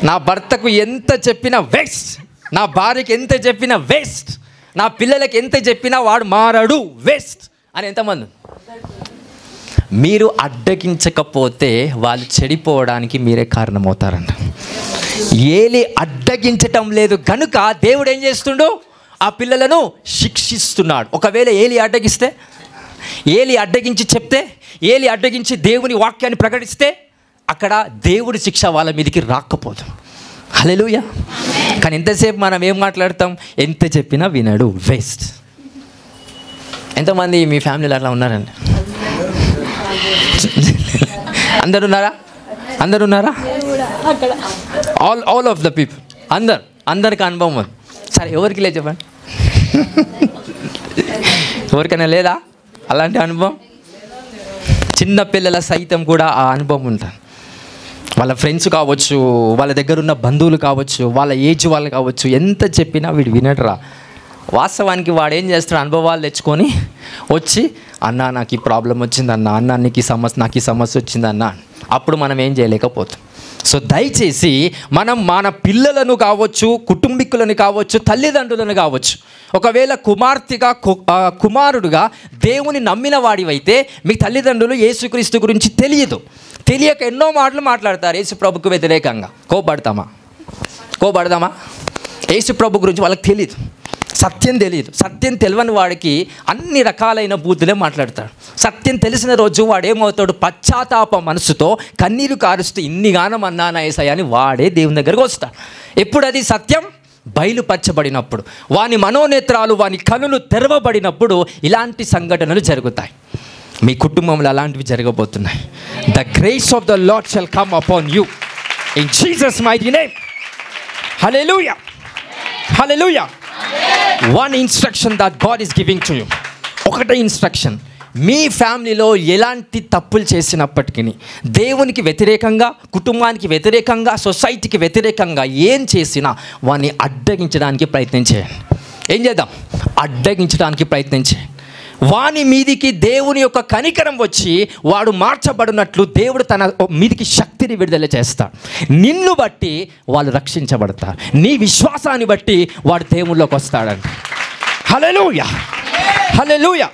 నా భర్తకు ఎంత చెప్పినా వేస్ట్, నా భార్యకి ఎంత చెప్పినా వేస్ట్, నా పిల్లలకి ఎంత చెప్పినా వాడు మారడు, వేస్ట్ అని ఎంతమంది? మీరు అడ్డగించకపోతే వాళ్ళు చెడిపోవడానికి మీరే కారణమవుతారంట. ఏలి అడ్డగించటం లేదు కనుక దేవుడు ఏం చేస్తుండు? ఆ పిల్లలను శిక్షిస్తున్నాడు. ఒకవేళ ఏలి అడ్డగిస్తే, ఏలి అడ్డగించి చెప్తే, ఏలి అడ్డగించి దేవుని వాక్యాన్ని ప్రకటిస్తే అక్కడ దేవుడి శిక్ష వాళ్ళ మీదకి రాకపోదు. హల్లెలూయా. కానీ ఎంతసేపు మనం ఏం మాట్లాడతాం? ఎంత చెప్పినా వినడు, వేస్ట్. ఎంతమంది మీ ఫ్యామిలీలో అట్లా ఉన్నారండి? అందరున్నారా? అందరున్నారా? ఆల్ ఆఫ్ ద పీపుల్, అందరికి అనుభవం ఉంది. సరే, ఎవరికి లేదు చెప్పండి? ఎవరికైనా లేదా అలాంటి అనుభవం? చిన్న పిల్లల సైతం కూడా ఆ అనుభవం ఉంటుంది. వాళ్ళ ఫ్రెండ్స్ కావచ్చు, వాళ్ళ దగ్గర ఉన్న బంధువులు కావచ్చు, వాళ్ళ ఏజ్ వాళ్ళు కావచ్చు, ఎంత చెప్పినా వీడు వినడరా. వాస్తవానికి వాడు ఏం చేస్తాడు? అనుభవాలు తెచ్చుకొని వచ్చి, అన్న నాకు ఈ ప్రాబ్లం వచ్చిందన్న, అన్న నీకు ఈ సమస్య, నాకు ఈ సమస్య వచ్చిందన్న. అప్పుడు మనం ఏం చేయలేకపోతాం. సో దయచేసి మనం మన పిల్లలను కావచ్చు, కుటుంబీకులను కావచ్చు, తల్లిదండ్రులను కావచ్చు, ఒకవేళ కుమార్తెగా కుమారుడుగా దేవుని నమ్మిన వాడివైతే మీ తల్లిదండ్రులు యేసుక్రీస్తు గురించి తెలియక ఎన్నో మాటలు మాట్లాడతారు యేసు ప్రభుకు వ్యతిరేకంగా. కోపడదామా? యేసు ప్రభు గురించి వాళ్ళకి తెలియదు, సత్యం తెలియదు. సత్యం తెలియని వాడికి అన్ని రకాలైన బూతులే మాట్లాడతాడు. సత్యం తెలిసిన రోజు వాడు ఏమవుతాడు? పశ్చాత్తాప మనసుతో కన్నీరు కారుస్తూ ఇన్నిగానం అన్నానా యేసయ్య అని వాడే దేవుని దగ్గరకు వస్తాడు. ఎప్పుడు అది సత్యం బయలుపరచబడినప్పుడు, వాని మనోనేత్రాలు, వాని కనులు తెరవబడినప్పుడు ఇలాంటి సంఘటనలు జరుగుతాయి. మీ కుటుంబంలో అలాంటివి జరగబోతున్నాయి. The grace of the lord shall come upon you in Jesus mighty name. Hallelujah, hallelujah. One instruction that God is giving to you. ఒకటే ఇన్స్ట్రక్షన్. మీ ఫ్యామిలీలో ఎలాంటి తప్పులు చేసినప్పటికీ, దేవునికి వ్యతిరేకంగా, కుటుంబానికి వ్యతిరేకంగా, సొసైటీకి వ్యతిరేకంగా ఏం చేసినా వాడిని అడ్డగించడానికి ప్రయత్నం చేయండి. ఏం చేద్దాం? అడ్డగించడానికి ప్రయత్నం చేయండి. వాని మీదికి దేవుని యొక్క కనికరం వచ్చి వాడు మార్చబడినట్లు దేవుడు తన మీదికి శక్తిని విడుదల చేస్తాడు. నిన్ను బట్టి వాళ్ళు రక్షించబడతారు. నీ విశ్వాసాన్ని బట్టి వాడు దేవుళ్ళలోకి వస్తాడంట. హల్లెలూయా, హల్లెలూయా.